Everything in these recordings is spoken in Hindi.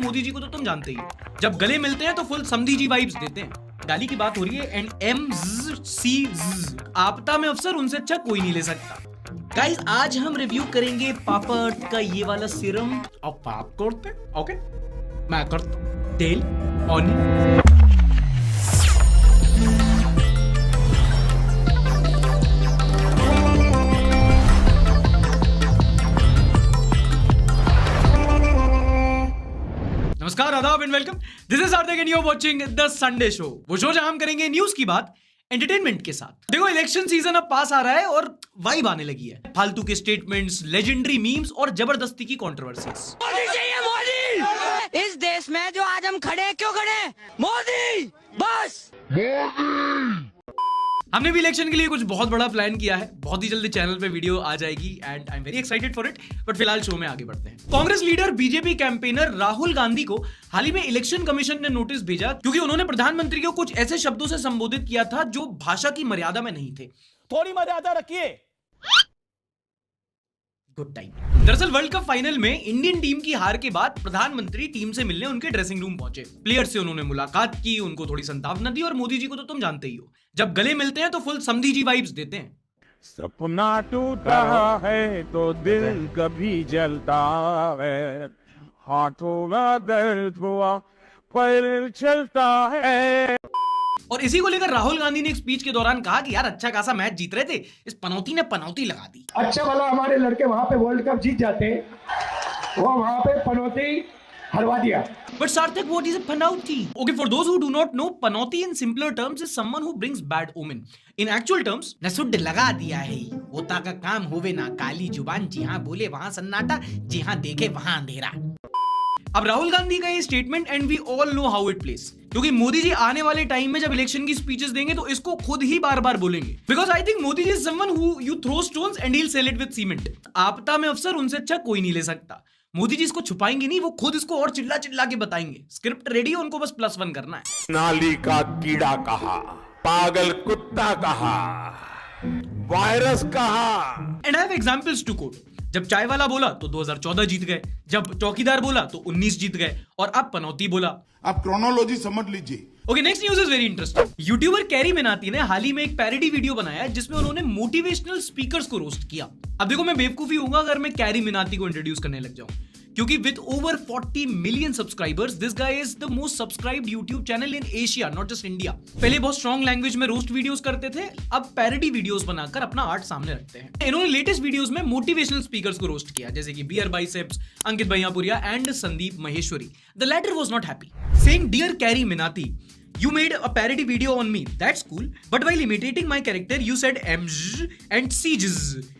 मोदी जी को तो तुम जानते ही हो, जब गले मिलते हैं तो फुल समधी जी वाइब्स देते हैं। गाली की बात हो रही है एंड MZC आपदा में अफसर उनसे अच्छा कोई नहीं ले सकता। गाइस आज हम रिव्यू करेंगे पापा अर्थ का ये वाला सीरम। अब आप करते ओके, मैं करता हूं तेल ऑनियन। नमस्कार, आदाब and welcome. This is Hardik and you are watching the Sunday show, वो शो जहां हम करेंगे न्यूज की बात एंटरटेनमेंट के साथ। देखो इलेक्शन सीजन अब पास आ रहा है और वाइब आने लगी है। फालतू के स्टेटमेंट्स, लेजेंडरी मीम्स और जबरदस्ती की कंट्रोवर्सीज। मोदी चाहिए, मोदी। इस देश में जो आज हम खड़े हैं, क्यों खड़े हैं? मोदी, बस मोदी। हमने भी इलेक्शन के लिए कुछ बहुत बड़ा प्लान किया है। बहुत ही जल्दी चैनल पे वीडियो आ जाएगी and I am very excited for it. But फिलहाल शो में आगे बढ़ते हैं। Congress leader BJP campaigner Rahul Gandhi को हाल ही में इलेक्शन कमीशन ने नोटिस भेजा क्योंकि उन्होंने प्रधानमंत्री को कुछ ऐसे शब्दों से संबोधित किया था जो भाषा की मर्यादा में नहीं थे। थोड़ी मर्यादा रखिए। Good time. दरअसल वर्ल्ड कप फाइनल में इंडियन टीम की हार के बाद प्रधानमंत्री टीम से मिलने उनके ड्रेसिंग रूम पहुंचे। प्लेयर्स से उन्होंने मुलाकात की, उनको थोड़ी संतावना दी और मोदी जी को तो तुम जानते ही हो, जब गले मिलते हैं तो फुल समधी जी वाइब्स देते हैं। सपना टूटा है तो दिल कभी जलता है, हाथों में दर्द हुआ पर चलता है। और इसी को लेकर राहुल गांधी ने एक स्पीच के दौरान कहा कि यार अच्छा खासा मैच जीत रहे थे, इस पनौती ने पनौती लगा दी। अच्छा भला हमारे लड़के वहां पे वर्ल्ड कप जीत जाते, वो वहां पे पनौती हरवा दिया। But Sarthak, what is a panauti? Okay, for those who do not know, panauti in simpler terms is someone who brings bad omen. In actual terms, नसुड लगा दिया है, होता का काम होवे ना, काली जुबान जहां बोले वहां सन्नाटा, जहां देखे वहां अंधेरा। अब राहुल गांधी का ये statement and we all know how it plays, क्योंकि मोदी जी आने वाले टाइम में जब इलेक्शन की स्पीचेस देंगे तो इसको खुद ही बार बार बोलेंगे। Because I think Modi ji is someone who you throw stones and he'll sell it with cement। आपदा में अफसर उनसे अच्छा कोई नहीं ले सकता। मोदी जी इसको छुपाएंगे नहीं, वो खुद इसको और चिल्ला चिल्ला के बताएंगे। स्क्रिप्ट रेडी है, उनको बस +1 करना है। नाली का कीड़ा कहा, पागल कुत्ता कहा, वायरस कहा। And I have examples to quote. जब चाय वाला बोला तो 2014 जीत गए, जब चौकीदार बोला तो 19 जीत गए, और अब पनौती बोला। आप क्रोनोलॉजी समझ लीजिए। Okay, next news is very interesting. YouTuber carry Minati ने हाल ही में एक पैरोडी वीडियो बनाया जिसमें उन्होंने मोटिवेशनल स्पीकर्स को रोस्ट किया। अब देखो मैं बेवकूफी होऊंगा अगर मैं कैरी मिनाती को इंट्रोड्यूस करने लग जाऊं, क्योंकि with over 40 million subscribers this guy is the most subscribed YouTube channel in Asia, not just India. पहले बहुत स्ट्रॉन्ग लैंग्वेज में रोस्ट वीडियोस करते थे, अब पैरोडी वीडियोस बनाकर अपना आर्ट सामने रखते हैं। इन्होंने लेटेस्ट वीडियोस में मोटिवेशनल स्पीकर्स को रोस्ट किया, जैसे कि Beer Biceps, Ankit Baiyanpuria and Sandeep Maheshwari. The latter was not happy, saying dear Carry Minati, you made a parody video on me, that's cool, but while imitating my character you said mz and cz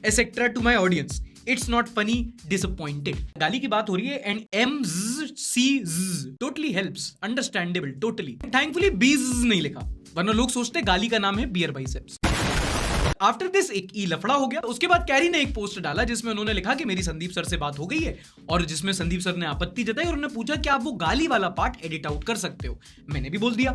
etc to my audience, it's not funny, disappointed। गाली की बात हो रही है and MZCZ totally helps, understandable, totally। thankfully बीज नहीं लिखा, वरना लोग सोचते गाली का नाम है बियर बाइसेप्स। आफ्टर दिस एक ई लफड़ा हो गया। उसके बाद कैरी ने एक पोस्ट डाला जिसमें उन्होंने लिखा कि मेरी संदीप सर से बात हो गई है, और जिसमें संदीप सर ने आपत्ति जताई और उन्होंने पूछा कि आप वो गाली वाला पार्ट एडिट आउट कर सकते हो। मैंने भी बोल दिया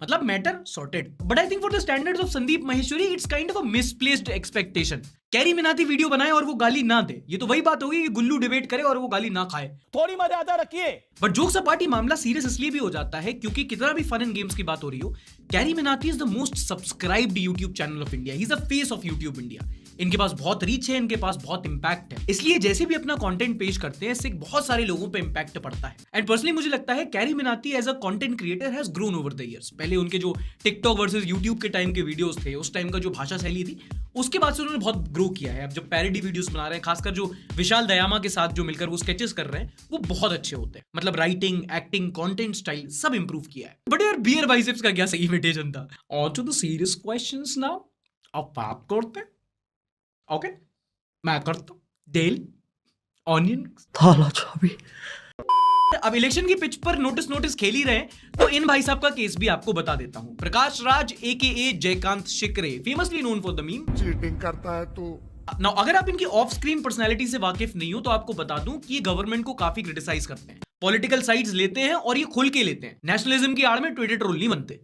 मतलब matter sorted. But I think for the standards of Sandeep Maheshwari it's kind of a misplaced expectation. Carry Minati video बनाए और वो गाली ना दे, ये तो वही बात होगी कि गुल्लू डिबेट करे और वो गाली ना खाए। थोड़ी मर्यादा रखिए। बट जोक्स अपार्ट, मामला सीरियस इसलिए भी हो जाता है क्योंकि कितना भी फन एंड गेम्स की बात हो रही हो, carry Minati is the most subscribed YouTube channel of India. He is the face of YouTube India. इनके पास बहुत रीच है, इनके पास बहुत इंपैक्ट है, इसलिए जैसे भी अपना कंटेंट पेश करते हैं इससे बहुत सारे लोगों पे इंपैक्ट पड़ता है। एंड पर्सनली मुझे लगता है Carry Minati as a content creator has grown over the years. पहले उनके जो टिकटॉक वर्सेस यूट्यूब के टाइम के वीडियोस थे, उस टाइम का जो भाषा शैली थी, उसके बाद से उन्होंने बहुत ग्रो किया है। अब जब पैरोडी वीडियोस बना रहे हैं, खासकर जो विशाल दयामा के साथ जो मिलकर वो स्केचेस कर रहे हैं, वो बहुत अच्छे होते हैं। मतलब राइटिंग, एक्टिंग, कंटेंट स्टाइल सब इंप्रूव किया है। बट यार बियर बाइसेप्स का क्या सही इमिटेशन था। On to the serious questions now. अब आप करते हैं ओके, मैं करता हूं डेल ऑनियन थाला चाबी। अब इलेक्शन की पिच पर नोटिस खेल ही रहे तो इन भाई साहब का केस भी आपको बता देता हूं। Prakash Raj AKA Jaikant Shikre, famously known for the meme, cheating करता है तो नाउ अगर आप इनकी ऑफ स्क्रीन पर्सनालिटी से वाकिफ नहीं हो तो आपको बता दूं कि ये गवर्नमेंट को काफी क्रिटिसाइज करते हैं, पॉलिटिकल साइड्स लेते हैं और ये खुल के लेते हैं। नेशनलिज्म की आड़ में ट्विटर ट्रोल नहीं बनते।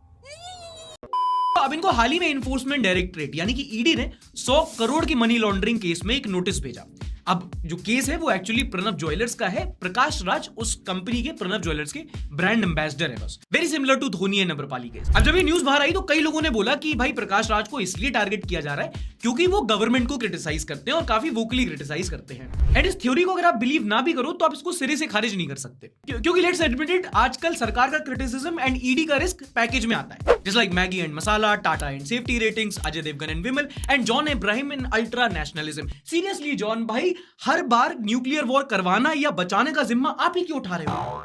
अब इनको हाल ही में एनफोर्समेंट डायरेक्टरेट यानी कि ईडी ने 100 करोड़ की मनी लॉन्ड्रिंग केस में एक नोटिस भेजा। अब जो केस है वो एक्चुअली प्रणव ज्वेलर्स का है। प्रकाश राज उस कंपनी के, प्रणव ज्वेलर्स के ब्रांड एम्बेसडर है बस। Very similar to Dhoni and Amrapali case. अब जब ये न्यूज बाहर आई तो कई लोगों ने बोला कि भाई प्रकाश राज को इसलिए टारगेट किया जा रहा है क्योंकि वो गवर्नमेंट को क्रिटिसाइज करते हैं और काफी वोकली क्रिटिसाइज करते हैं। एंड इस थ्योरी को अगर आप बिलीव ना भी करो तो आप इसको सिरे से खारिज नहीं कर सकते, क्योंकि लेट्स एडमिट इट, आजकल सरकार का क्रिटिसिज्म एंड ईडी का रिस्क पैकेज में आता है। Just like Maggi and masala, Tata and safety ratings, Ajay Devgan and Vimal and John Abraham and ultra nationalism. Seriously John भाई, हर बार न्यूक्लियर वॉर करवाना या बचाने का जिम्मा आप ही क्यों उठा रहे हो?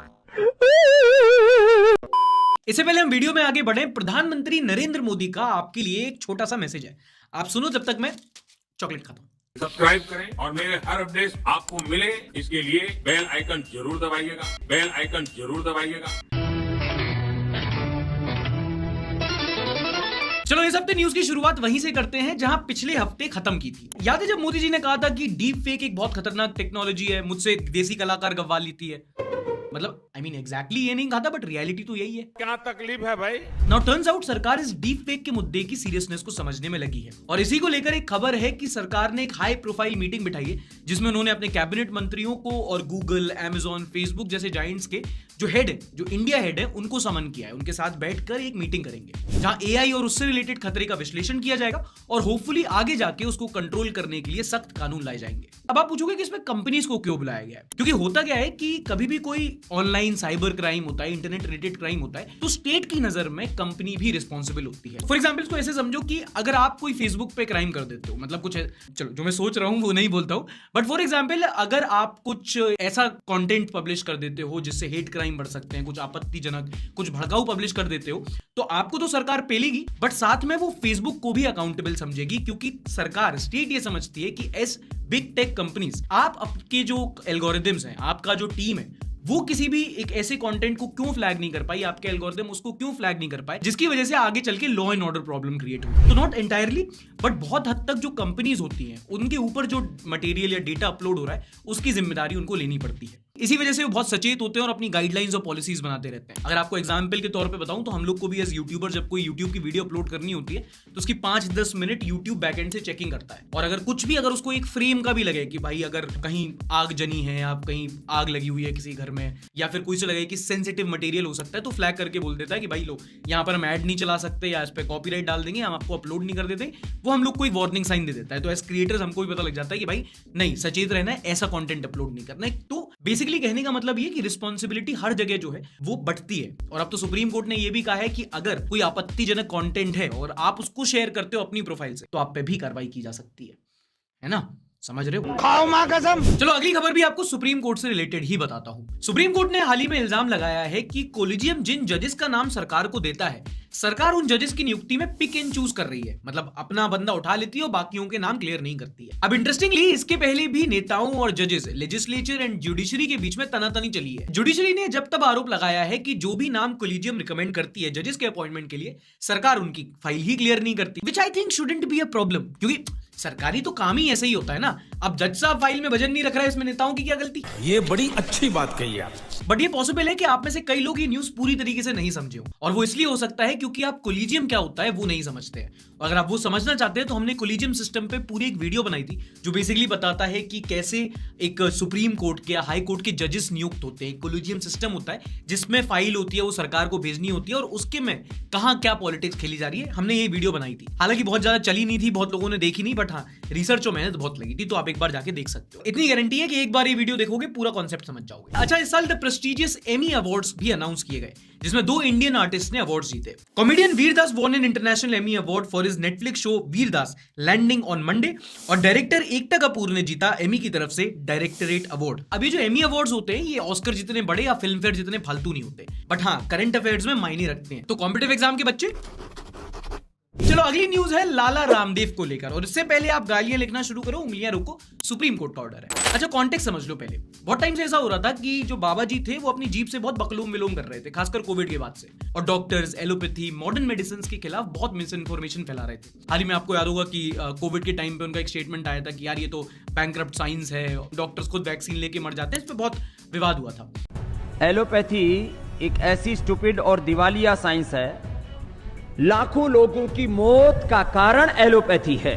इससे पहले हम वीडियो में आगे बढ़े, प्रधानमंत्री नरेंद्र मोदी का आपके लिए एक छोटा सा मैसेज है, आप सुनो जब तक मैं चॉकलेट खाता हूं। सब्सक्राइब करें और मेरे हर अपडेट आपको मिले, इसके लिए बेल आइकन जरूर दबाइएगा, बेल आइकन जरूर दबाइएगा। चलो इस हफ्ते न्यूज की शुरुआत वहीं से करते हैं जहां पिछले हफ्ते खत्म की थी। याद है जब मोदी जी ने कहा था कि डीप फेक एक बहुत खतरनाक टेक्नोलॉजी है, मुझसे देसी कलाकार गवा लेती है। मतलब I mean एग्जैक्टली ये नहीं कहा था, बट रियलिटी तो यही है। क्या तकलीफ है भाई? नाउ टर्न्स आउट सरकार इस डीप फेक के मुद्दे की सीरियसनेस को समझने में लगी है और इसी को लेकर एक खबर है कि सरकार ने एक हाई प्रोफाइल मीटिंग बिठाई है जिसमें उन्होंने अपने कैबिनेट मंत्रियों को और गूगल, अमेजॉन, फेसबुक जैसे जायंट्स के जो हेड है, जो इंडिया हेड है, उनको समन किया है। उनके साथ बैठकर एक मीटिंग करेंगे जहां एआई और उससे रिलेटेड खतरे का विश्लेषण किया जाएगा और होपफुली आगे जाके उसको कंट्रोल करने के लिए सख्त कानून लाए जाएंगे। अब आप पूछोगे कि इसमें कंपनीज को क्यों बुलाया गया है, क्योंकि होता क्या है कि कभी भी कोई ऑनलाइन साइबर क्राइम होता है, इंटरनेट रिलेटेड क्राइम होता है, तो स्टेट की नजर में कंपनी भी रिस्पॉन्सिबल होती है। फॉर एग्जाम्पल इसको ऐसे समझो कि अगर आप कोई फेसबुक पे क्राइम कर देते हो, मतलब कुछ चलो जो मैं सोच रहा हूं वो नहीं बोलता हूं, बट फॉर एग्जाम्पल अगर आप कुछ ऐसा कंटेंट पब्लिश कर देते हो जिससे हेट क्राइम बढ़ सकते हैं, कुछ आपत्तिजनक, कुछ भड़काऊ पब्लिश कर देते हो, तो आपको तो सरकार पेलेगी, बट साथ में वो फेसबुक को भी अकाउंटेबल समझेगी, क्योंकि सरकार, स्टेट ये समझती है कि एस बिग टेक कंपनीज, आप आपके जो एल्गोरिदम्स हैं, आपका जो टीम है, वो किसी भी एक ऐसे कंटेंट को क्यों फ्लैग नहीं कर पाई, आपके एल्गोरिदम उसको क्यों फ्लैग नहीं कर पाए, जिसकी वजह से आगे चल के law and order problem create हुई। तो नॉट एंटायरली, बट बहुत हद तक जो कंपनीज होती हैं उनके ऊपर जो मटेरियल या डेटा अपलोड हो रहा है उसकी जिम्मेदारी उनको लेनी पड़ती है। इसी वजह से वो बहुत सचेत होते हैं और अपनी गाइडलाइंस और पॉलिसीज बनाते रहते हैं। अगर आपको एग्जांपल के तौर पे बताऊं तो हम लोग को भी एज यूट्यूबर जब कोई यूट्यूब की वीडियो अपलोड करनी होती है तो उसकी 5-10 मिनट यूट्यूब बैकएंड से चेकिंग करता है, और अगर कुछ भी, अगर उसको एक फ्रेम का भी लगे कि भाई अगर कहीं आग जनी है, आप कहीं आग लगी हुई है किसी घर में, या फिर कोई से लगे कि सेंसिटिव मटेरियल हो सकता है, तो फ्लैग करके बोल देता है कि भाई लो यहाँ पर हम ऐड नहीं चला सकते या इस पर कॉपीराइट डाल देंगे, हम आपको अपलोड नहीं कर देते। वो हम लोग कोई वार्निंग साइन दे देता है। तो एज क्रिएटर्स हमको भी पता लग जाता है कि भाई नहीं, सचेत रहना है, ऐसा कंटेंट अपलोड नहीं करना है। तो बेसिकली कहने का मतलब ये कि रिस्पॉन्सिबिलिटी हर जगह जो है वो बढ़ती है। और अब तो सुप्रीम कोर्ट ने ये भी कहा है कि अगर कोई आपत्तिजनक कंटेंट है और आप उसको शेयर करते हो अपनी प्रोफाइल से, तो आप पे भी कार्रवाई की जा सकती है ना? समझ रहे हो? खाओ मां कसम। चलो अगली खबर भी आपको सुप्रीम कोर्ट से रिलेटेड ही बताता हूं। सुप्रीम कोर्ट ने हाल ही में इल्जाम लगाया है कि कोलिजियम जिन जजेस का नाम सरकार को देता है, सरकार उन जजेस की नियुक्ति में पिक एंड चूज कर रही है, मतलब अपना बंदा उठा लेती है और बाकियों के नाम क्लियर नहीं करती है। अब इंटरेस्टिंगली इसके पहले भी नेताओं और जजेस, लेजिस्लेचर एंड जुडिशरी के बीच में तनातनी चली है। जुडिशरी ने जब तब आरोप लगाया है कि जो भी नाम कोलिजियम रिकमेंड करती है जजेस के अपॉइंटमेंट के लिए, सरकार उनकी फाइल ही क्लियर नहीं करती, which I think shouldn't be a problem, क्योंकि सरकारी तो काम ही ऐसे ही होता है ना। अब जज साहब फाइल में वजन नहीं रख रहा है, इसमें नेताओं की क्या गलती? ये बड़ी अच्छी बात कही आप। बट ये पॉसिबल है कि आप में से कई लोग ये न्यूज पूरी तरीके से नहीं समझे हो, और वो इसलिए हो सकता है क्योंकि आप कोलिजियम क्या होता है वो नहीं समझते हैं। अगर आप वो समझना चाहते हैं तो हमने कोलिजियम सिस्टम पे पूरी एक वीडियो बनाई थी जो बेसिकली बताता है कि कैसे एक सुप्रीम कोर्ट के या हाई कोर्ट के जजेस नियुक्त होते हैं। कोलिजियम सिस्टम होता है जिसमें फाइल होती है, वो सरकार को भेजनी होती है, और उसके में कहां क्या पॉलिटिक्स खेली जा रही है, हमने ये वीडियो बनाई थी। हालांकि बहुत ज्यादा चली नहीं थी, बहुत लोगों ने देखी नहीं, बट हाँ रिसर्च और मेहनत बहुत लगी थी, तो आप एक बार जाके देख सकते हो। इतनी गारंटी है कि एक बार ये वीडियो देखोगे पूरा कॉन्सेप्ट समझ जाओगे। अच्छा, इस साल द प्रेस्टिजियस एमी अवार्ड्स भी अनाउंस किए गए जिसमें 2 इंडियन आर्टिस्ट ने अवार्ड्स जीते। Comedian Vir Das won an international Emmy award for his Netflix show Vir Das landing on Monday, और डायरेक्टर एकता कपूर ने जीता एमी की तरफ से डायरेक्टरेट अवार्ड। अभी जो एमी अवार्ड्स होते हैं ये ऑस्कर जितने बड़े या फिल्म फेयर जितने फालतू नहीं होते, बट हाँ करंट अफेयर्स में मायने रखते हैं। तो कॉम्पिटिटिव एग्जाम के बच्चे, चलो अगली न्यूज है लाला रामदेव को लेकर, और इससे पहले आप गालियां लिखना शुरू करो, उंगलियां रोको, सुप्रीम कोर्ट का ऑर्डर है। अच्छा कॉन्टेक्स्ट समझ लो पहले। बहुत टाइम से ऐसा हो रहा था कि जो बाबा जी थे वो अपनी जीभ से बहुत बकलोम विलोम कर रहे थे, खासकर कोविड के बाद से, और डॉक्टर्स, एलोपैथी, मॉडर्न मेडिसिन के खिलाफ बहुत मिस इन्फॉर्मेशन फैला रहे थे। हाल ही में आपको याद होगा कि कोविड के टाइम पे उनका एक स्टेटमेंट आया था कि यार ये तो बैंकरप्ट साइंस है, डॉक्टर्स खुद वैक्सीन लेके मर जाते हैं, इस पर बहुत विवाद हुआ था। एलोपैथी एक ऐसी स्टूपिड और दिवालिया साइंस है, लाखों लोगों की मौत का कारण एलोपैथी है।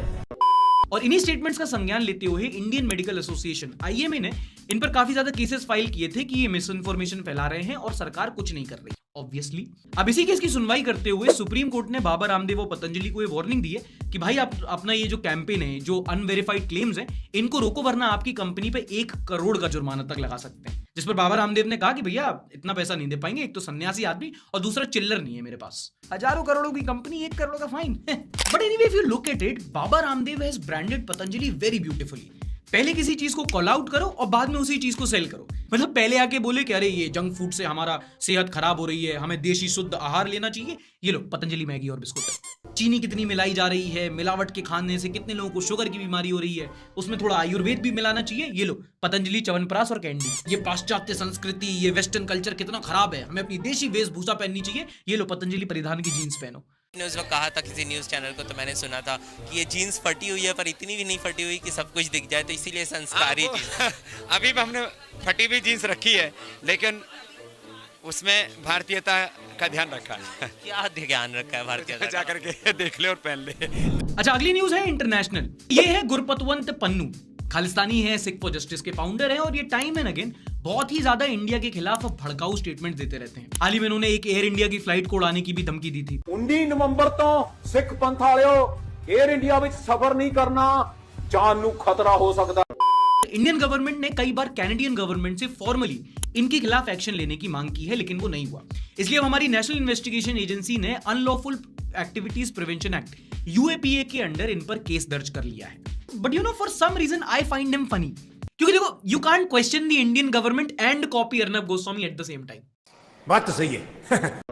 और इन्हीं स्टेटमेंट्स का संज्ञान लेते हुए इंडियन मेडिकल एसोसिएशन IMA ने इन पर काफी ज्यादा केसेस फाइल किए थे कि ये मिस इन्फॉर्मेशन फैला रहे हैं और सरकार कुछ नहीं कर रही। ऑब्वियसली अब इसी केस की सुनवाई करते हुए सुप्रीम कोर्ट ने बाबा रामदेव और पतंजलि को ये वार्निंग दी है कि भाई आप अपना ये जो कैंपेन है, जो अनवेरिफाइड क्लेम्स हैं, इनको रोको वरना आपकी कंपनी पे 1 करोड़ का जुर्माना तक लगा सकते हैं। जिस पर बाबा रामदेव ने कहा कि भैया इतना पैसा नहीं दे पाएंगे, एक तो सन्यासी आदमी और दूसरा चिल्लर नहीं है मेरे पास। हजारों करोड़ों की कंपनी, 1 करोड़ का fine. But anyway if you look at it, Baba Ramdev has branded Patanjali very beautifully. पहले किसी चीज को कॉल आउट करो और बाद में उसी चीज को सेल करो। मतलब पहले आके बोले कि अरे ये जंक फूड से हमारा सेहत खराब हो रही है, हमें देशी शुद्ध आहार लेना चाहिए। ये लो पतंजलि मैगी और बिस्कुट। चीनी कितनी मिलाई जा रही है, मिलावट के खाने से कितने लोगों को शुगर की बीमारी हो रही है, उसमें थोड़ा आयुर्वेद भी मिलाना चाहिए। ये लो पतंजलि च्यवनप्राश और कैंडी। ये पाश्चात्य संस्कृति, ये वेस्टर्न कल्चर कितना खराब है, हमें अपनी देशी वेशभूषा पहननी चाहिए। ये लो पतंजलि परिधान की जीन्स पहनो। ने उस वक्त कहा था किसी न्यूज़ चैनल को, तो मैंने सुना था कि ये जीन्स फटी हुई है, पर इतनी भी नहीं फटी हुई कि सब कुछ दिख जाए, तो इसीलिए संस्कारी जीन्स। अभी भी हमने फटी हुई जीन्स रखी है, लेकिन उसमें भारतीयता का ध्यान रखा है। क्या ध्यान रखा है भारतीयता? जा करके देख ले और पहन ले। अच्छा, अगली न्यूज है इंटरनेशनल। ये है गुरपतवंत पन्नू, खालिस्तानी है, सिख फॉर जस्टिस के फाउंडर हैं और ये टाइम एंड अगेन बहुत ही ज्यादा इंडिया के खिलाफ भड़काऊ स्टेटमेंट देते रहते हैं। हाल ही में इन्होंने एक एयर इंडिया की फ्लाइट को उड़ाने की भी धमकी दी थी। 19 नवंबर तो सिख पंथ वालियो एयर इंडिया विच सफर नहीं करना, जान नू खतरा हो सकता। इंडियन गवर्नमेंट ने कई बार कैनेडियन गवर्नमेंट से फॉर्मली इनके खिलाफ एक्शन लेने की मांग की है, लेकिन वो नहीं हुआ। इसलिए अब हमारी नेशनल इन्वेस्टिगेशन एजेंसी ने unlawful activities prevention act UAPA के अंडर इन पर केस दर्ज कर लिया है। But you know, for some reason I find him funny, क्योंकि देखो you can't question the Indian government and copy Arnab Goswami at the same time. बात तो सही है।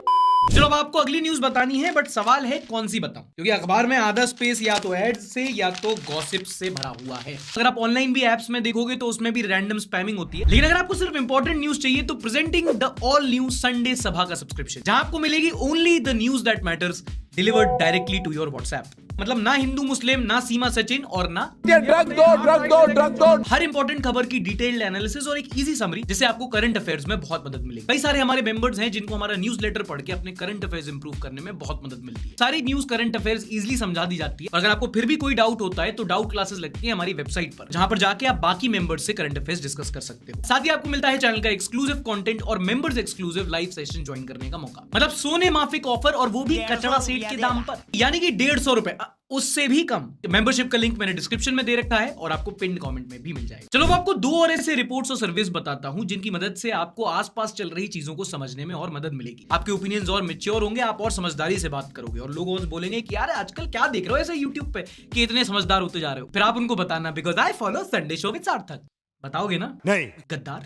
चलो अब आपको अगली न्यूज बतानी है, बट सवाल है कौन सी बताऊं, क्योंकि अखबार में आधा स्पेस या तो एड्स से या तो गॉसिप से भरा हुआ है। अगर आप ऑनलाइन भी एप्स में देखोगे तो उसमें भी रैंडम स्पैमिंग होती है। लेकिन अगर आपको सिर्फ इंपॉर्टेंट न्यूज चाहिए तो presenting the all news Sunday Sabha का सब्सक्रिप्शन, जहां आपको मिलेगी only the news that matters delivered directly to your WhatsApp. मतलब ना हिंदू मुस्लिम, ना सीमा सचिन और ना ड्रग दो। हर इंपॉर्टेंट खबर की डिटेल्ड एनालिसिस और एक इजी समरी, जिससे आपको करंट अफेयर्स में बहुत मदद मिलेगी। कई सारे हमारे मेंबर्स हैं जिनको हमारा न्यूज़लेटर पढ़ के अपने करंट अफेयर्स इंप्रूव करने में बहुत मदद मिलती है। सारी न्यूज करंट अफेयर्स इजीली समझा दी जाती है। और अगर आपको फिर भी कोई डाउट होता है तो डाउट क्लासेस लगती है हमारी वेबसाइट पर, जहां पर जाके आप बाकी मेंबर्स से करंट अफेयर्स डिस्कस कर सकते हो। साथ ही आपको मिलता है चैनल का एक्सक्लूसिव कंटेंट और members exclusive live session join करने का मौका। मतलब सोने माफिक ऑफर, और वो भी कचड़ा सेट के दाम पर, यानी कि 150 रुपए, उससे भी कम। मेंबरशिप का लिंक मैंने डिस्क्रिप्शन में दे रखा है और आपको पिन कमेंट में भी मिल जाएगा। चलो, मैं आपको 2 और ऐसे रिपोर्ट्स और सर्विस बताता हूं जिनकी मदद से आपको आसपास चल रही चीजों को समझने में और मदद मिलेगी। आपके ओपिनियंस और मैच्योर होंगे, आप और समझदारी से बात करोगे और लोग बोलेंगे कि यार आजकल क्या देख रहे हो ऐसे यूट्यूब पे कि इतने समझदार होते जा रहे हो। फिर आप उनको बताना, because I follow Sunday show with सार्थक। बताओगे ना? नहीं गद्दार।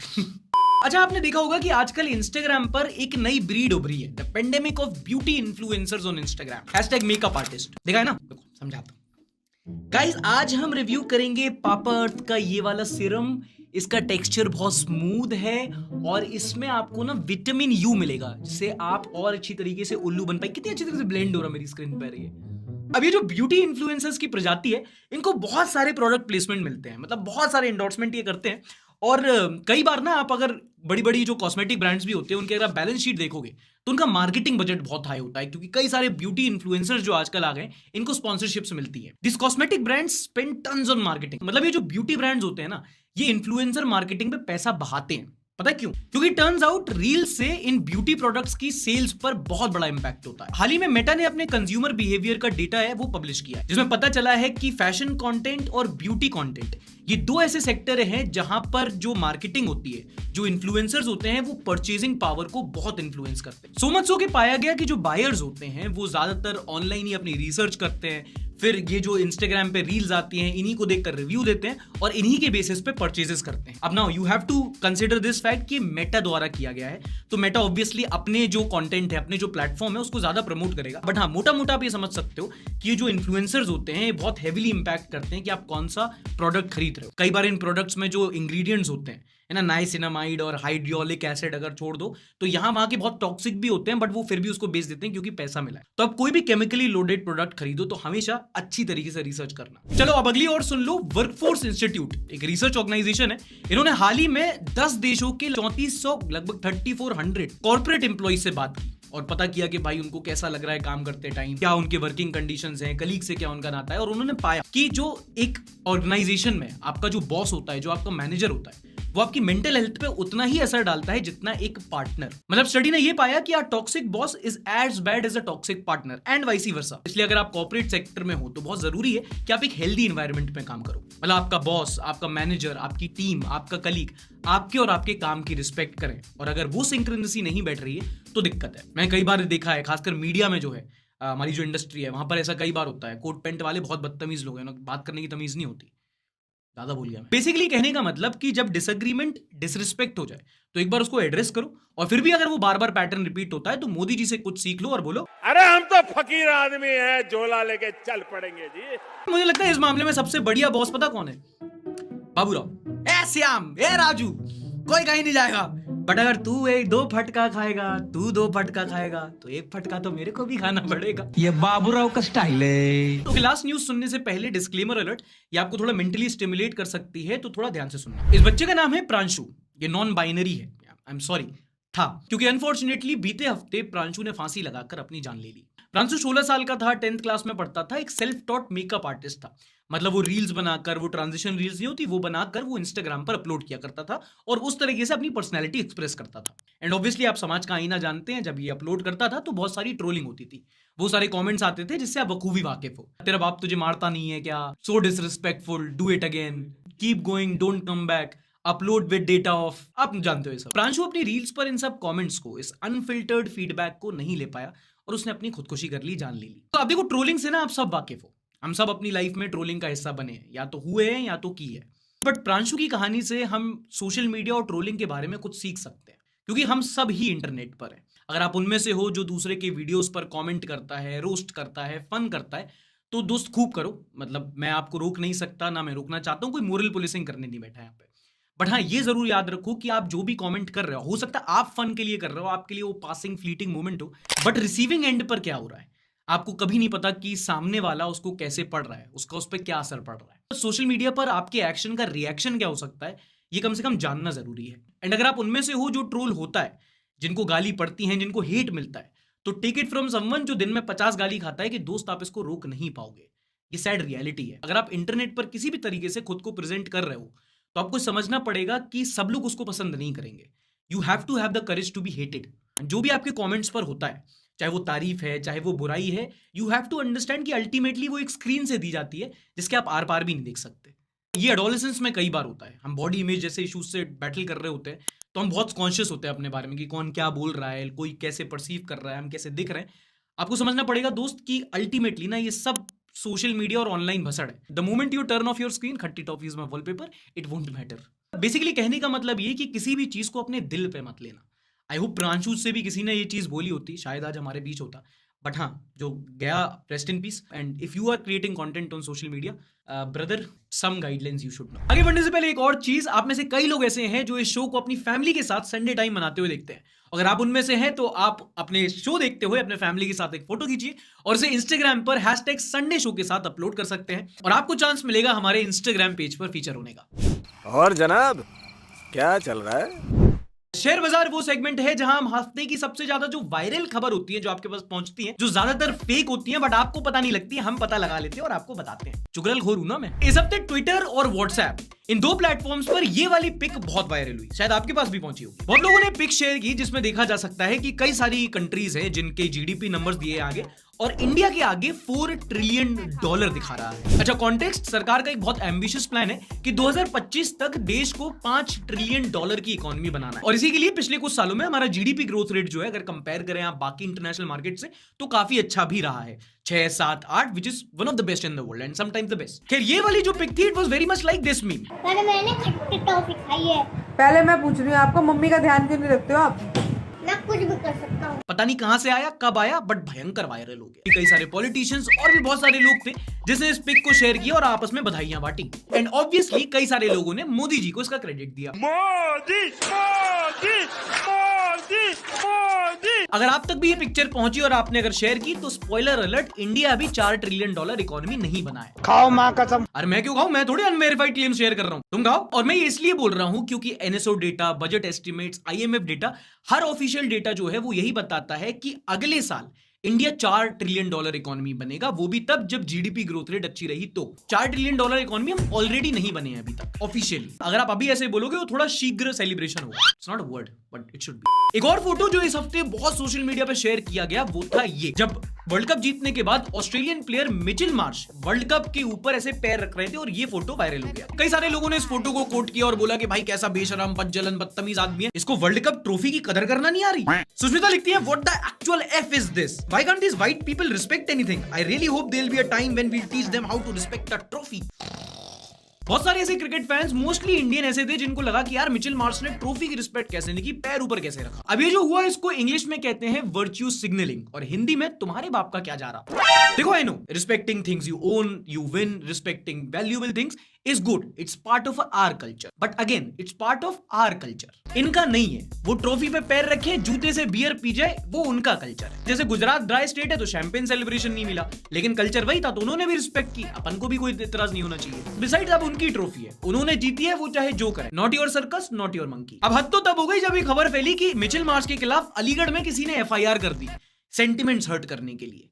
अच्छा, आपने देखा होगा कि आजकल इंस्टाग्राम पर एक नई ब्रीड उभरी है, the pandemic of beauty influencers on Instagram, #makeup artist. देखा है ना? समझाता हूं गाइस। आज हम रिव्यू करेंगे पापा अर्थ का ये वाला सीरम। इसका टेक्सचर बहुत स्मूथ है और इसमें आपको ना विटामिन U मिलेगा, जिससे आप और अच्छी तरीके से उल्लू बन पाए। कितनी अच्छी तरीके से ब्लेंड हो रहा है मेरी स्क्रीन पर ये। अब ये जो ब्यूटी इन्फ्लुएंसर्स की प्रजाति है, इनको बहुत सारे प्रोडक्ट प्लेसमेंट मिलते हैं, मतलब बहुत सारे एंडोर्समेंट ये करते हैं। और कई बार ना आप अगर बड़ी बड़ी जो कॉस्मेटिक ब्रांड्स भी होते हैं उनके अगर आप बैलेंस शीट देखोगे तो उनका मार्केटिंग बजट बहुत हाई होता है, क्योंकि कई सारे ब्यूटी इन्फ्लुएंसर्स जो आजकल आ गए इनको स्पॉन्सरशिप्स मिलती है। This cosmetic brands spend tons on marketing. मतलब ये जो ब्यूटी ब्रांड्स होते हैं ना, ये इन्फ्लुएंसर मार्केटिंग पे पैसा बहाते हैं। पता है क्यों? क्योंकि टर्न्स आउट रील से इन ब्यूटी प्रोडक्ट्स की सेल्स पर बहुत बड़ा इंपैक्ट होता है। हाल ही में मेटा ने अपने कंज्यूमर बिहेवियर का डेटा है वो पब्लिश किया है, जिसमें पता चला है कि फैशन कंटेंट और ब्यूटी कंटेंट, ये 2 ऐसे सेक्टर हैं जहां पर जो मार्केटिंग होती है, जो इन्फ्लुएंसर्स होते हैं, वो परचेजिंग पावर को बहुत इन्फ्लुएंस करते हैं। सो मच सो कि पाया गया कि जो बायर्स होते हैं वो ज्यादातर ऑनलाइन ही अपनी रिसर्च करते हैं, फिर ये जो इंस्टाग्राम पे रील्स आती हैं इन्हीं को देखकर रिव्यू देते हैं और इन्हीं के बेसिस पे परचेजेस करते हैं। अब now you have to consider this fact कि मेटा द्वारा किया गया है, तो मेटा ऑब्वियसली अपने जो कंटेंट है, अपने जो प्लेटफॉर्म है, उसको ज्यादा प्रमोट करेगा। बट हाँ, मोटा मोटा आप ये समझ सकते हो कि ये जो इन्फ्लुएंसर्स होते हैं ये बहुत हेविली इंपैक्ट करते हैं कि आप कौन सा प्रोडक्ट खरीद रहे हो। कई बार इन प्रोडक्ट्स में जो इंग्रेडिएंट्स होते हैं है ना, नाइसिनामाइड और हाइड्रोलिक एसिड अगर छोड़ दो तो यहाँ वहां के बहुत टॉक्सिक भी होते हैं, बट वो फिर भी उसको बेच देते हैं क्योंकि पैसा मिला है। तो अब कोई भी केमिकली लोडेड प्रोडक्ट खरीदो तो हमेशा अच्छी तरीके से रिसर्च करना। चलो अब अगली और सुन लो। वर्कफोर्स इंस्टीट्यूट एक रिसर्च ऑर्गेनाइजेशन है, इन्होंने हाल ही में 10 देशों के 3400 लगभग 3400 कॉर्पोरेट एम्प्लॉइज से बात की और पता किया कि भाई उनको कैसा लग रहा है काम करते टाइम, क्या उनके वर्किंग कंडीशंस हैं, कलीग से क्या उनका नाता है, और उन्होंने पाया कि जो एक ऑर्गेनाइजेशन में आपका जो बॉस होता है, जो आपका मैनेजर होता है, वो आपकी मेंटल हेल्थ पे उतना ही असर डालता है जितना एक पार्टनर। मतलब स्टडी ने ये पाया कि a toxic boss is as bad as a toxic partner and vice versa. इसलिए अगर आप कॉर्पोरेट सेक्टर में हो तो बहुत जरूरी है कि आप एक हेल्दी एनवायरनमेंट में काम करो। मतलब आपका बॉस, आपका मैनेजर, आपकी टीम, आपका कलीग आपके और आपके काम की रिस्पेक्ट करें, और अगर वो सिंक्रोनिसी नहीं बैठ रही है तो दिक्कत है। मैं कई बार देखा है, खासकर मीडिया में जो है, हमारी जो इंडस्ट्री है, वहां पर ऐसा कई बार होता है। कोट पैंट वाले बहुत बदतमीज लोग हैं, बात करने की तमीज नहीं होती। ज्यादा बोल गया मैं। बेसिकली कहने का मतलब कि जब डिसएग्रीमेंट डिसरिस्पेक्ट हो जाए तो एक बार उसको एड्रेस करो, और फिर भी अगर वो बार बार पैटर्न रिपीट होता है तो मोदी जी से कुछ सीख लो और बोलो, अरे हम तो फकीर आदमी हैं, झोला लेके चल पड़ेंगे जी। मुझे लगता है इस मामले में सबसे बढ़िया बॉस पता कौन है? बाबूराव। ए श्याम, ए राजू, कोई कहीं नहीं जाएगा, बट अगर तू दो फटका खाएगा, तू 2 फटका खाएगा, तो 1 फटका तो मेरे को भी खाना पड़ेगा। ये बाबूराव का स्टाइल है। तो लास्ट न्यूज सुनने से पहले डिस्क्लेमर अलर्ट, ये आपको थोड़ा मेंटली स्टिमुलेट कर सकती है, तो थोड़ा ध्यान से सुनना। इस बच्चे का नाम है प्रांशु, ये नॉन बाइनरी है, आई एम सॉरी था, क्योंकि अनफॉर्चुनेटली बीते हफ्ते प्रांशु ने फांसी लगाकर अपनी जान ले ली। प्रांशु 16 साल का था, 10th क्लास में पढ़ता था, एक सेल्फ टॉट मेकअप आर्टिस्ट था। मतलब वो रील्स बनाकर, वो ट्रांजिशन रील्स नहीं होती, वो बनाकर वो इंस्टाग्राम पर अपलोड किया करता था और उस तरीके से अपनी पर्सनैलिटी एक्सप्रेस करता था। एंड ऑब्वियसली आप समाज का आईना जानते हैं, जब ये अपलोड करता था तो बहुत सारी ट्रोलिंग होती थी, वो सारे कमेंट्स आते थे जिससे आप बखूबी वाकिफ हो। तेरा बाप तुझे मारता नहीं है क्या, so disrespectful, do it again, keep going, don't come back, upload with data off, आप जानते हो ये सब। प्रांशु अपनी रील्स पर इन सब कमेंट्स को, इस अनफिल्टर्ड फीडबैक को नहीं ले पाया और उसने अपनी खुदकुशी कर ली, जान ले ली। तो अब देखो, ट्रोलिंग से ना आप सब वाकिफ हो, हम सब अपनी लाइफ में ट्रोलिंग का हिस्सा बने हैं, या तो हुए हैं या तो की है। बट प्रांशु की कहानी से हम सोशल मीडिया और ट्रोलिंग के बारे में कुछ सीख सकते हैं, क्योंकि हम सब ही इंटरनेट पर हैं। अगर आप उनमें से हो जो दूसरे के वीडियोस पर कमेंट करता है, रोस्ट करता है, फन करता है, तो दोस्त खूब करो। मतलब मैं आपको रोक नहीं सकता, ना मैं रोकना चाहता हूं, कोई मोरल पुलिसिंग करने नहीं बैठा है यहाँ पे। बट हाँ, ये जरूर याद रखो कि आप जो भी कमेंट कर रहे हो सकता है आप फन के लिए कर रहे हो, आपके लिए वो पासिंग फ्लीटिंग मोमेंट हो, बट रिसीविंग एंड पर क्या हो रहा है आपको कभी नहीं पता कि सामने वाला उसको कैसे पढ़ रहा है, उसका उस पर क्या असर पड़ रहा है। सोशल मीडिया पर आपके एक्शन का रिएक्शन क्या हो सकता है, ये कम से कम जानना जरूरी है। एंड अगर आप उनमें से हो जो ट्रोल होता है, जिनको गाली पड़ती है, जिनको हेट मिलता है, तो टेक इट फ्रॉम समवन जो दिन में 50 गाली खाता है कि दोस्त आप इसको रोक नहीं पाओगे। ये सैड रियलिटी है। अगर आप इंटरनेट पर किसी भी तरीके से खुद को प्रेजेंट कर रहे हो तो आपको समझना पड़ेगा कि सब लोग उसको पसंद नहीं करेंगे। You have to have the courage to be hated. जो भी आपके कमेंट्स पर होता है, चाहे वो तारीफ है, चाहे वो बुराई है, यू हैव टू अंडरस्टैंड कि अल्टीमेटली वो एक स्क्रीन से दी जाती है जिसके आप आर पार भी नहीं देख सकते। ये एडोलेसेंस में कई बार होता है, हम बॉडी इमेज जैसे इश्यूज से बैटल कर रहे होते हैं, तो हम बहुत कॉन्शियस होते हैं अपने बारे में कि कौन क्या बोल रहा है, कोई कैसे परसीव कर रहा है, हम कैसे दिख रहे हैं। आपको समझना पड़ेगा दोस्त कि अल्टीमेटली ना ये सब सोशल मीडिया और ऑनलाइन भसड़ है। The moment you turn off your screen, खट्टी toffee is my wallpaper, it won't matter. Basically कहने का मतलब ये कि किसी भी चीज को अपने दिल पे मत लेना। आई होप प्रांशु से भी किसी ने ये चीज बोली होती, शायद आज हमारे बीच होता, बट हाँ, जो गया rest in peace. And if you are creating content on social media, brother, some guidelines you should know. आगे बढ़ने से पहले एक और चीज, आप में से कई लोग ऐसे हैं जो इस शो को अपनी फैमिली के साथ संडे टाइम मनाते हुए देखते हैं। अगर आप उनमें से हैं तो आप अपने शो देखते हुए अपने फैमिली के साथ एक फोटो खींचिए और इसे इंस्टाग्राम पर #संडे शो के साथ अपलोड कर सकते हैं और आपको चांस मिलेगा हमारे इंस्टाग्राम पेज पर फीचर होने का। और जनाब, क्या चल रहा है? शेयर बाजार वो सेगमेंट है जहां हम हफ्ते की सबसे ज्यादा जो वायरल खबर होती है, जो आपके पास पहुंचती है, जो ज्यादातर फेक होती है बट आपको पता नहीं लगती, हम पता लगा लेते हैं और आपको बताते हैं। चुगलखोर हूं ना मैं। इस हफ्ते ट्विटर और व्हाट्सएप, इन 2 प्लेटफॉर्म्स पर ये वाली पिक बहुत वायरल हुई, शायद आपके पास भी पहुंची होगी। बहुत लोगों ने पिक शेयर की जिसमें देखा जा सकता है कि कई सारी कंट्रीज हैं जिनके जीडीपी नंबर्स दिए आगे और इंडिया के आगे $4 ट्रिलियन दिखा रहा है। अच्छा, कॉन्टेक्स्ट, सरकार का एक बहुत एम्बिशियस प्लान है कि 2025 तक देश को $5 ट्रिलियन की इकोनॉमी बनाना है और इसी के लिए पिछले कुछ सालों में हमारा जीडीपी ग्रोथ रेट जो है, अगर कंपेयर करें आप बाकी इंटरनेशनल मार्केट से, तो काफी अच्छा भी रहा है, 6, 7, 8, which is one of the best in the world and sometimes the best. खैर, ये वाली जो पिक थी, it was very much like this meme. पहले मैंने खट्टी टॉफी खाई है। पहले मैं पूछ रही हूँ, आपको मम्मी का ध्यान क्यों नहीं रखते हो आप? मैं कुछ भी कर सकता हूँ। पता नहीं कहां से आया, कब आया, बट भयंकर वायरल हो गया। कई सारे पॉलिटिशियंस और भी बहुत सारे लोग थे जिसने इस पिक को शेयर किया और आपस में बधाइयां बांटी। एंड ऑब्वियसली कई सारे लोगों ने मोदी जी को इसका क्रेडिट दिया। मोदी मोदी मोदी अगर आप तक भी ये पिक्चर पहुंची और आपने अगर शेयर की तो स्पॉइलर अलर्ट, इंडिया अभी $4 ट्रिलियन इकोनॉमी नहीं बना है। खाओ माँ कसम। अरे मैं क्यों खाऊं, मैं थोड़ी अनवेरिफाइड क्लेम शेयर कर रहा हूं, तुम खाओ। और मैं ये इसलिए बोल रहा हूं क्योंकि NSO data, budget estimates, IMF data, हर ऑफिशियल डेटा जो है वो यही बताता है कि अगले साल इंडिया $4 ट्रिलियन इकोनॉमी बनेगा, वो भी तब जब जीडीपी ग्रोथ रेट अच्छी रही तो। $4 ट्रिलियन इकोनॉमी हम ऑलरेडी नहीं बने हैं अभी तक ऑफिशियली। अगर आप अभी ऐसे बोलोगे वो थोड़ा शीघ्र सेलिब्रेशन होगा। It's not a word but it should be. एक और फोटो जो इस हफ्ते बहुत सोशल मीडिया पे शेयर किया गया वो था ये, जब वर्ल्ड कप जीतने के बाद Australian player Mitchell Marsh world cup के ऊपर ऐसे पैर रख रहे थे और ये फोटो वायरल हो गया। कई सारे लोगों ने इस फोटो को कोट किया और बोला कि भाई कैसा बेशरम, बदजलन, बदतमीज आदमी है, इसको वर्ल्ड कप ट्रॉफी की कदर करना नहीं आ रही। सुष्मिता लिखती है, what the actual F is this? Why can't this white people respect anything? I really hope there will be a time when we will teach them how to respect a trophy. बहुत सारे ऐसे क्रिकेट फैंस, मोस्टली इंडियन ऐसे थे जिनको लगा कि यार मिचेल मार्श ने ट्रॉफी की रिस्पेक्ट कैसे नहीं की, पैर ऊपर कैसे रखा। अब ये जो हुआ इसको इंग्लिश में कहते हैं वर्च्यू सिग्नलिंग और हिंदी में तुम्हारे बाप का क्या जा रहा। देखो, I know respecting things you own, you win, respecting valuable things is good, it's part of our culture, but again it's part of our culture. इनका नहीं है। वो ट्रॉफी पे पैर रखे, जूते से बियर पी जाए, वो उनका कल्चर है। जैसे गुजरात ड्राई स्टेट है तो शैंपेन सेलिब्रेशन नहीं मिला, लेकिन कल्चर वही था तो उन्होंने भी रिस्पेक्ट की। अपन को भी कोई इतराज नहीं होना चाहिए। बिसाइड्स अब उनकी ट्रॉफी है, उन्होंने जीती है, वो चाहे जो करे। Not your circus, not your monkey. अब हद तो तब हो गई जब ये खबर फैली कि मिचेल मार्श के खिलाफ अलीगढ़ में किसी ने FIR कर दी सेंटिमेंट्स हर्ट करने के लिए।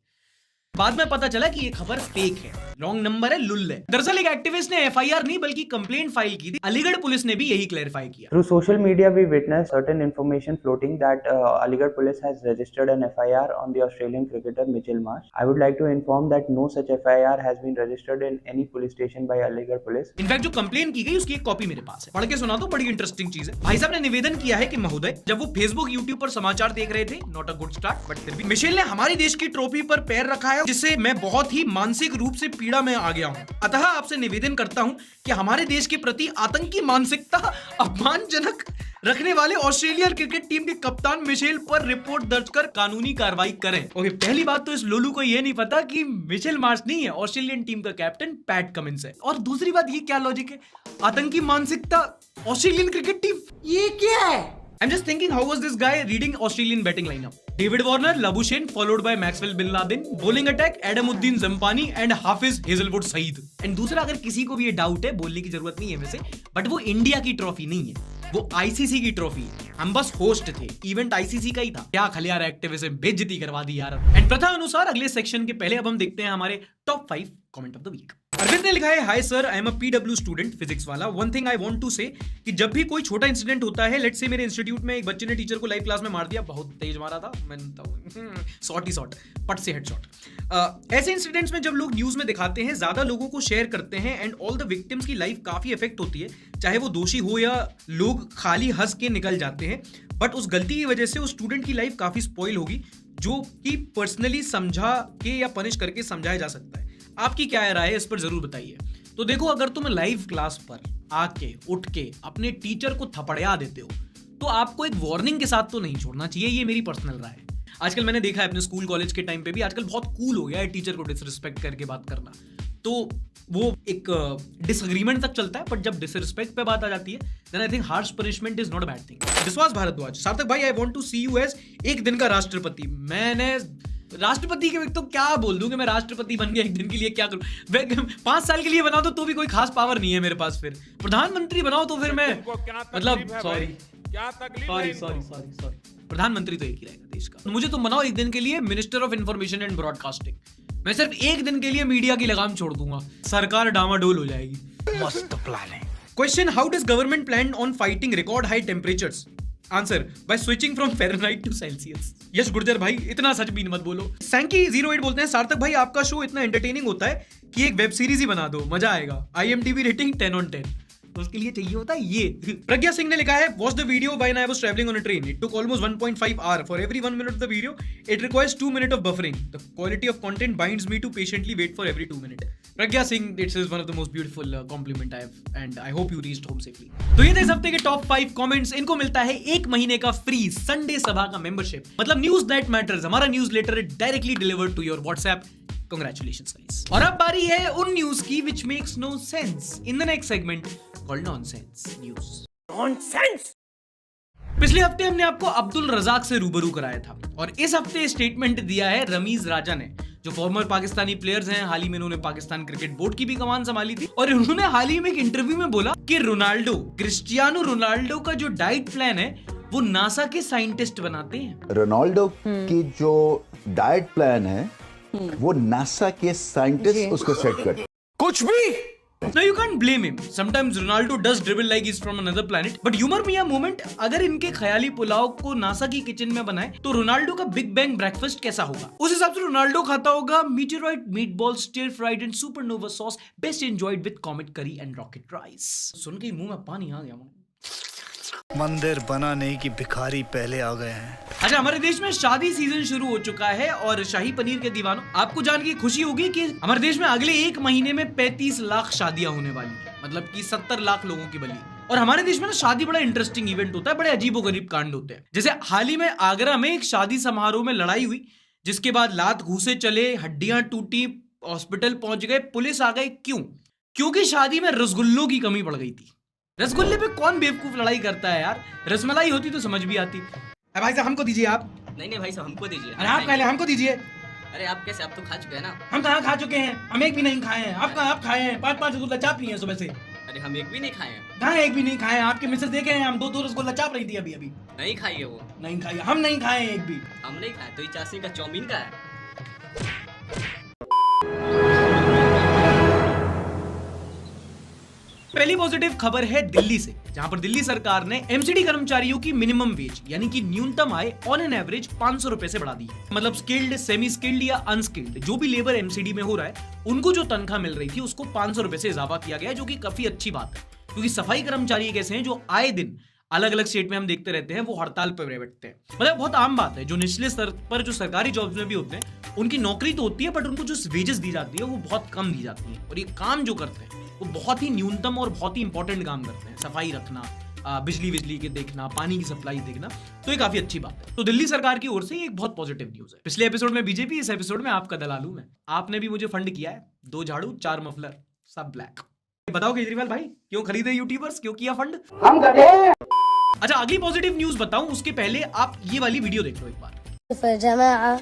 बाद में पता चला कि ये खबर फेक है, रॉन्ग नंबर है, लुल है। दरअसल एक एक्टिविस्ट ने FIR नहीं बल्कि कंप्लेंट फाइल की थी। अलीगढ़ पुलिस ने भी यही क्लैरिफाई किया। Through social media, we witnessed certain information floating that Aligarh police has registered an FIR on the Australian cricketer Mitchell Marsh. I would like to inform that no such FIR has been registered in any police station by Aligarh police. In fact जो कंप्लेन की गई उसकी एक कॉपी मेरे पास है, पढ़ के सुना दो, बड़ी इंटरेस्टिंग चीज है। भाई साहब ने निवेदन किया है कि महोदय, जब वो फेसबुक, यूट्यूब पर समाचार देख रहे थे, not a good start, but फिर भी मिशेल ने हमारे देश की ट्रॉफी पर पैर रखा है, जिससे मैं बहुत ही मानसिक रूप से पीड़ा में आ गया हूं। अतः आपसे निवेदन करता हूं कि हमारे देश के प्रति आतंकी मानसिकता अपमानजनक रखने वाले ऑस्ट्रेलिया क्रिकेट टीम के कप्तान मिशेल पर रिपोर्ट दर्ज कर कानूनी कार्रवाई करें। ओके, पहली बात तो इस लोलू को यह नहीं पता कि मिचेल मार्श नहीं है, ऑस्ट्रेलियन टीम का कैप्टन पैट कमिंस है। और दूसरी बात, ये क्या लॉजिक है? आतंकी मानसिकता, ऑस्ट्रेलियन क्रिकेट टीम, ये क्या है? I'm just thinking, how was this guy reading Australian batting lineup? David Warner, Labuschagne, followed by Maxwell Bin Laden. Bowling attack, Adamuddin Zampani and Hafiz Hazelwood Saeed. And दूसरा, अगर किसी को भी ये डाउट है, बोलने की जरूरत नहीं है वैसे, बट वो इंडिया की ट्रॉफी नहीं है, वो ICC की ट्रॉफी है। हम बस होस्ट थे, इवेंट ICC का ही था। क्या खलियार एक्टिविज्म, बेइज्जती करवा दी यार। एंड प्रथा अनुसार अगले सेक्शन के पहले अब हम देखते हैं हमारे top 5 comment of the week. Arvind ने लिखा है, hi sir, I am a PW student, Physics Wallah. One thing I want to say कि जब भी कोई छोटा इंसिडेंट होता है, लेट्स से मेरे इंस्टीट्यूट में एक बच्चे ने टीचर को लाइव क्लास में मार दिया, बहुत तेज मारा था, मैंने शॉट पट से हेडशॉट। ऐसे इंसिडेंट्स में जब लोग न्यूज में दिखाते हैं, ज्यादा लोगों को शेयर करते हैं एंड ऑल द विक्टिम्स की लाइफ काफी इफेक्ट होती है, चाहे वो दोषी हो या लोग खाली हंस के निकल जाते हैं, बट उस गलती की वजह से उस स्टूडेंट की लाइफ काफी स्पॉइल होगी, जो कि पर्सनली समझा के या पनिश करके समझाया जा सकता है। आपकी क्या राय है, इस पर जरूर बताइए। तो देखो, अगर तुम लाइव क्लास पर आके उठ के अपने टीचर को थपड़िया देते हो तो आपको एक वार्निंग के साथ तो नहीं छोड़ना चाहिए, ये मेरी पर्सनल राय है। आजकल मैंने देखा है अपने स्कूल कॉलेज के टाइम पे भी, आजकल बहुत कूल हो गया है टीचर को डिसरिस्पेक्ट करके बात करना, तो वो एक डिसएग्रीमेंट तक चलता है, बट जब डिसरिस्पेक्ट पे बात आ जाती है, then I think harsh punishment is not a bad thing. Vishwas Bhardwaj, Sarthak भाई, I want to see you as एक दिन का राष्ट्रपति। मैंने राष्ट्रपति के तो क्या बोल दूं कि मैं राष्ट्रपति बन गया एक दिन के लिए, क्या करूं? 5 साल के लिए बनाओ तो भी कोई खास पावर नहीं है मेरे पास। फिर प्रधानमंत्री बनाओ तो फिर मैं, मतलब सॉरी, प्रधानमंत्री तो एक ही रहेगा देश का। मुझे तुम बनाओ एक दिन के लिए minister of information and broadcasting, मैं सिर्फ एक दिन के लिए मीडिया की लगाम छोड़ दूंगा, सरकार डामाडोल हो जाएगी। मस्त प्लान है। Question, how does government plan on fighting record high temperatures? Answer, by switching from Fahrenheit to Celsius. Yash Gurjar भाई, इतना सच भी मत बोलो। सैंकी 08 बोलते हैं, सार्थक भाई आपका शो इतना एंटरटेनिंग होता है कि एक वेब सीरीज ही बना दो, मजा आएगा। IMDb rating 10/10। तो उसके लिए चाहिए होता है ये। प्रज्ञा सिंह ने लिखा है, watch the video when I was travelling on a train, it took almost 1.5 hour for every 1 minute of the video, it requires 2 minutes of buffering, the quality of content binds me to patiently wait for every 2 minutes। Pragya Singh, it's is one of the most beautiful compliment I have and I hope you reached home safely. तो ये थे इस हफ्ते के टॉप 5 कमेंट्स। इनको मिलता है 1 महीने का फ्री संडे सभा का मेंबरशिप, मतलब न्यूज दैट मैटर्स, हमारा newsletter directly delivered to your WhatsApp. Congratulations guys। और अब बारी है उन न्यूज की which makes no sense in the next segment called nonsense news। Nonsense। पिछले हफ्ते हमने आपको अब्दुल रजाक से रूबरू कराया था और इस हफ्ते स्टेटमेंट दिया है रमीज राजा ने, जो फॉर्मर पाकिस्तानी प्लेयर्स हैं। हाल ही में इन्होंने पाकिस्तान क्रिकेट बोर्ड की भी कमान संभाली थी और इन्होंने हाल ही में एक इंटरव्यू में बोला कि क्रिस्टियानो रोनाल्डो का जो डाइट प्लान है वो नासा के साइंटिस्ट बनाते हैं। रोनाल्डो की जो डाइट प्लान है वो नासा के साइंटिस्ट उसको सेट करते। कुछ भी No, you can't blame him. Sometimes Ronaldo does dribble like he's from another planet. But humor me a moment, अगर इनके ख्याली पुलाव को नासा की किचन में बनाए तो रोनाल्डो का बिग बैंग ब्रेकफास्ट कैसा होगा? उस हिसाब से रोनाल्डो खाता होगा meteoroid, meatball, stir fried and supernova sauce, best enjoyed with comet curry and rocket rice. सुन के मुंह में पानी आ गया। मंदिर बनाने की भिखारी पहले आ गए हैं। अच्छा, हमारे देश में शादी सीजन शुरू हो चुका है और शाही पनीर के दीवानों, आपको जान के खुशी होगी कि हमारे देश में अगले एक महीने में 35 लाख शादियां होने वाली है, मतलब कि 70 लाख लोगों की बलि। और हमारे देश में ना शादी बड़ा इंटरेस्टिंग इवेंट होता है, बड़े अजीबोगरीब कांड होते हैं। जैसे हाल ही में आगरा में एक शादी समारोह में लड़ाई हुई, जिसके बाद लात घूसे चले, हड्डियां टूटी, हॉस्पिटल पहुंच गए, पुलिस आ गई। क्यों? क्योंकि शादी में रसगुल्लों की कमी पड़ गई थी। रसगुल्ले पे कौन बेवकूफ लड़ाई करता है यार, रसमलाई होती तो समझ भी आती। भाई साहब हमको दीजिए आप। नहीं भाई साहब हमको दीजिए। अरे आप पहले हमको दीजिए। अरे आप कैसे, आप तो खा चुके हैं ना। हम कहाँ खा चुके हैं, हम एक भी नहीं खाए हैं। आप खाए हैं, 5-5 रसगुल्ला चाप लिए हैं सुबह से। अरे हम एक भी नहीं खाए हैं। कहाँ एक भी नहीं खाए हैं? आपके मिसेस देखे हैं, हम 2 रसगुल्ला चाप रही थी अभी। नहीं खाई है वो। नहीं खाई, हम नहीं खाए हैं एक भी। हम नहीं खाए तो ये चाशनी का चाउमीन का है। पहली पॉजिटिव खबर है दिल्ली से, जहां पर दिल्ली सरकार ने एमसीडी कर्मचारियों की मिनिमम वेज यानी कि न्यूनतम आय ऑन एन एवरेज 500 रुपए से बढ़ा दी है। मतलब स्किल्ड, सेमी स्किल्ड या अनस्किल्ड जो भी लेबर एमसीडी में हो रहा है, उनको जो तनख्वाह मिल रही थी उसको 500 रुपए से इजाफा किया गया है, जो कि काफी अच्छी बात है। क्योंकि सफाई कर्मचारी एक ऐसे हैं जो आए दिन अलग अलग स्टेट में हम देखते रहते हैं, वो हड़ताल पर बैठते हैं। मतलब बहुत आम बात है, जो निचले स्तर पर जो सरकारी जॉब्स में भी होते हैं, उनकी नौकरी तो होती है बट उनको जो वेजेस दी जाती है वो बहुत कम दी जाती है। और ये काम जो करते हैं वो बहुत ही न्यूनतम और बहुत ही इंपॉर्टेंट काम करते हैं, सफाई रखना, बिजली के देखना, पानी की सप्लाई देखना, तो ये काफी अच्छी बात है। तो दिल्ली सरकार की ओर से एक बहुत पॉजिटिव न्यूज है। पिछले एपिसोड में बीजेपी, इस एपिसोड में आपका दलालू मैं। आपने भी मुझे फंड किया है, 2 झाड़ू 4 मफलर, सब ब्लैक। बताओ केजरीवाल भाई, क्यों खरीदे यूट्यूबर्स, क्यों किया फंड? हम गधे। अच्छा, अगली पॉजिटिव न्यूज बताऊं उसके पहले आप ये वाली वीडियो देख लो एक बार।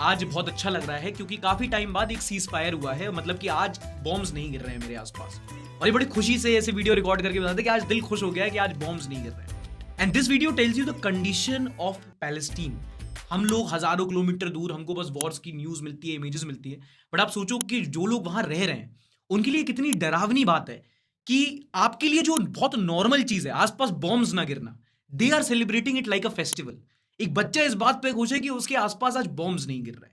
आज बहुत अच्छा लग रहा है क्योंकि काफी टाइम बाद एक सीज फायर हुआ है, मतलब कि आज बॉम्ब्स नहीं गिर रहे हैं मेरे आसपास। और ये बड़ी खुशी से ऐसे वीडियो रिकॉर्ड करके बताते कि आज दिल खुश हो गया है कि आज बॉम्ब्स नहीं गिर रहे हैं। And this video tells you the condition of Palestine. हम लोग हजारों किलोमीटर दूर, हमको बस वॉर्स की न्यूज मिलती है, इमेजेस मिलती है, बट आप सोचो कि जो लोग वहां रह रहे हैं उनके लिए कितनी डरावनी बात है कि आपके लिए जो बहुत नॉर्मल चीज है, आसपास बॉम्ब्स ना गिरना, they are celebrating it like a festival. एक बच्चा इस बात पे खुश है कि उसके आसपास आज बॉम्ब्स नहीं गिर रहे।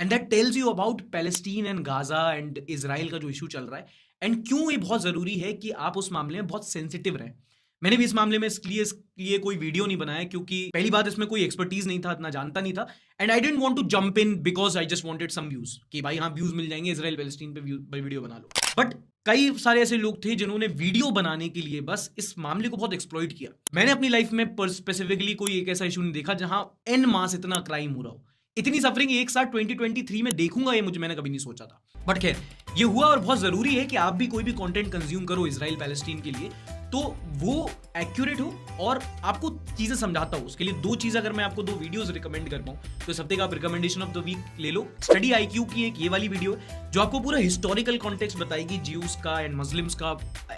And that tells you about Palestine and Gaza and Israel का जो इशू चल रहा है, एंड क्यों ये बहुत जरूरी है कि आप उस मामले में बहुत सेंसिटिव रहें। मैंने भी इस मामले में इसलिए कोई वीडियो नहीं बनाया क्योंकि पहली बात इसमें कोई एक्सपर्टीज नहीं था, इतना जानता नहीं था, and I didn't want to jump in because I just wanted some views कि भाई हाँ व्यूज मिल जाएंगे, इजराइल पैलेस्टीन पे वीडियो बना लो। बट कई सारे ऐसे लोग थे जिन्होंने वीडियो बनाने के लिए बस इस मामले को बहुत एक्सप्लॉइट किया। मैंने अपनी लाइफ में स्पेसिफिकली कोई एक ऐसा इशू नहीं देखा जहां एन मास इतना क्राइम हो रहा हो, इतनी सफरिंग एक साथ 2023 में देखूंगा, ये मैंने कभी नहीं सोचा था। बट खैर ये हुआ और बहुत जरूरी है कि आप भी कोई भी कंटेंट कंज्यूम करो इजराइल पैलेस्टीन के लिए तो वो एक्यूरेट हो और आपको चीजें समझाता हो। उसके लिए 2 चीज अगर मैं आपको 2 वीडियोस रिकमेंड कर पाऊं तो इस हफ्ते का आप रिकमेंडेशन ऑफ द वीक ले लो। स्टडी IQ की एक ये वाली वीडियो है जो आपको पूरा हिस्टोरिकल कॉन्टेक्स्ट बताएगी ज्यूज का एंड मुस्लिम्स का,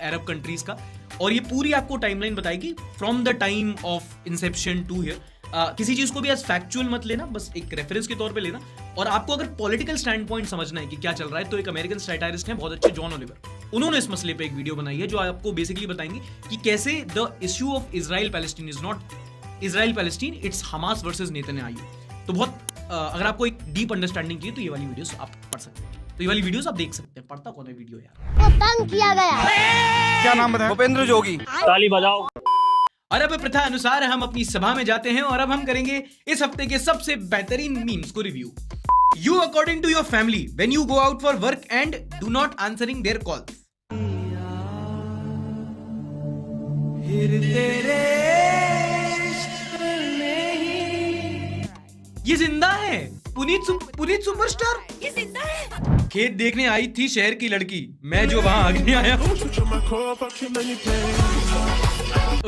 अरब कंट्रीज का, और ये पूरी आपको टाइमलाइन बताएगी from the time of inception to here. किसी चीज को भी एज फैक्चुअल मत लेना, बस एक रेफरेंस के तौर पे लेना। और आपको अगर पॉलिटिकल स्टैंड पॉइंट समझना है कि क्या चल रहा है तो एक अमेरिकन सैटायरिस्ट हैं बहुत अच्छे, जॉन ओलिवर, उन्होंने इस मसले पे एक वीडियो बनाई है जो आपको बेसिकली बताएंगे कि कैसे the issue of Israel Palestine is not Israel Palestine, it's Hamas versus Netanyahu. तो बहुत अगर आपको एक डीप अंडरस्टैंडिंग चाहिए तो ये वाली वीडियोस आप पढ़ सकते हैं, तो ये वाली वीडियोस आप देख सकते हैं। पढ़ता कौन है वीडियो यार? वो तंग किया गया। क्या नाम बताया? भूपेंद्र जोगी। ताली बजाओ। और अब प्रथा अनुसार हम अपनी सभा में जाते हैं और अब हम करेंगे इस हफ्ते के सबसे बेहतरीन मीम्स को review. You according to your family when you go out for work and do not answering their calls. Puneet superstar ये जिंदा है। खेत देखने आई थी शहर की लड़की, मैं जो वहां आगे आया हूँ।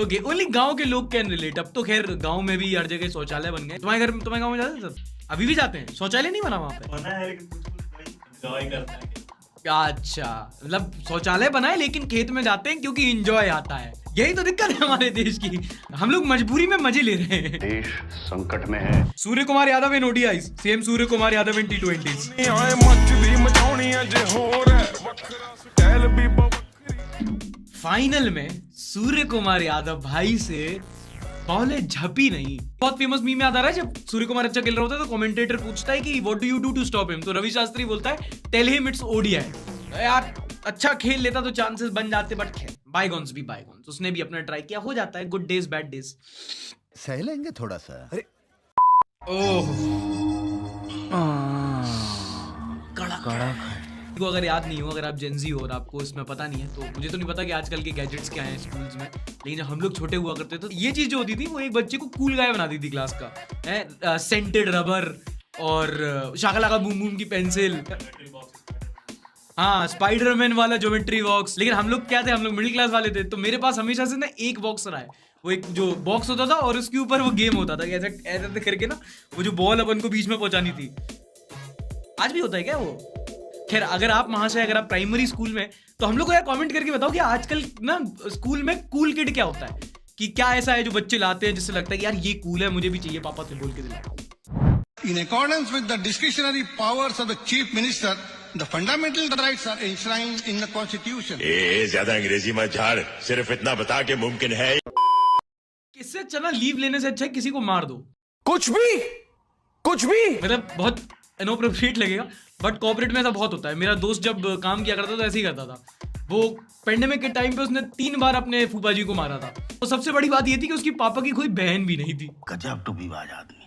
ओके, ओनली गांव के लोग कैन रिलेट। अब तो खैर गांव में भी हर जगह शौचालय बन गए। तुम्हारे गांव में जाते हैं? अभी भी जाते हैं? शौचालय नहीं बना वहां पे? अच्छा, मतलब शौचालय बना है लेकिन खेत में जाते हैं क्योंकि एंजॉय आता है। यही तो दिक्कत है हमारे देश की, हम लोग मजबूरी में मजे ले रहे हैं। देश संकट में है। Surya Kumar Yadav in ODIs, same Surya Kumar Yadav in T20s। Final में सूर्य कुमार यादव भाई से बॉलें झपी नहीं। बहुत फेमस मीम याद आ रहा है, जब सूर्य कुमार अच्छा खेल रहा होता है तो कमेंटेटर पूछता है कि what do you do to stop him, तो रवि शास्त्री बोलता है टेल हिम इट्स ओडीआई। यार अच्छा खेल लेता तो चांसेस बन जाते, बट खेल बायगॉन्स भी बायगॉन्स। उसने भी अपना ट्राई किया, हो जाता है, गुड डेज बैड डेज सह लेंगे थोड़ा सा। अरे ओह को अगर याद नहीं हो, अगर आप जेनजी हो और आपको इसमें पता नहीं है, तो मुझे तो नहीं पता कि आजकल के गैजेट्स क्या हैं स्कूल्स में, लेकिन जब हम लोग छोटे हुआ करते तो ये चीज जो होती थी वो एक बच्चे को कूल गाय बना दी थी क्लास का। सेंटेड रबर और शाकलाका बूम बूम की पेंसिल, हाँ स्पाइडरमैन वाला ज्योमेट्री बॉक्स। लेकिन हम लोग क्या थे, हम लोग मिडिल क्लास वाले थे, तो मेरे पास हमेशा से ना एक बॉक्स रहा है। वो एक जो बॉक्स होता था और उसके ऊपर वो गेम होता था, ऐसे ऐसे करके ना वो जो बॉल अपन को बीच में पहुंचानी थी। आज भी होता है क्या वो? खैर, अगर आप महाशय, अगर आप प्राइमरी स्कूल में, तो हम लोग को यार कमेंट करके बताओ कि आजकल ना स्कूल में कूल किड क्या होता है, कि क्या ऐसा है जो बच्चे लाते हैं जिससे लगता है कि यार ये कूल है, मुझे भी चाहिए, पापा से बोल के दिलाओ। In accordance with the discretionary powers of the chief minister, the fundamental rights are enshrined in the constitution. ज्यादा अंग्रेजी मत झाड़, सिर्फ इतना बता के मुमकिन है। इससे अच्छा ना लीव लेने से अच्छा किसी को मार दो। कुछ भी मतलब बहुत इनोप्रोप्रिएट लगेगा, बट कॉर्पोरेट में ऐसा बहुत होता है। मेरा दोस्त जब काम किया करता था ऐसे ही करता था। वो पेंडेमिक के टाइम पे उसने 3 बार अपने फूफा जी को मारा था। तो सबसे बड़ी बात ये थी कि उसकी पापा की कोई बहन भी नहीं थी। गजब टूबीबाज आदमी।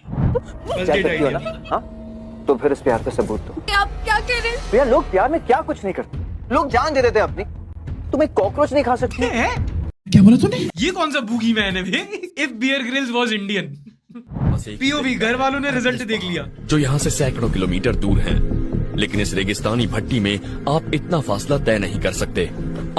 तो फिर इस प्यार का सबूत दो। आप क्या कह रहे हैं? भैया, लोग प्यार में क्या कुछ नहीं करते, लोग जान दे देते अपनी। तुम एक कॉकरोच नहीं खा सकती? क्या बोला तूने? ये कौन सा बूगी मैन है बे? If Bear Grylls was Indian. POV, घर वालों ने रिजल्ट देख लिया। जो यहाँ से सैकड़ों किलोमीटर दूर हैं, लेकिन इस रेगिस्तानी भट्टी में आप इतना फासला तय नहीं कर सकते।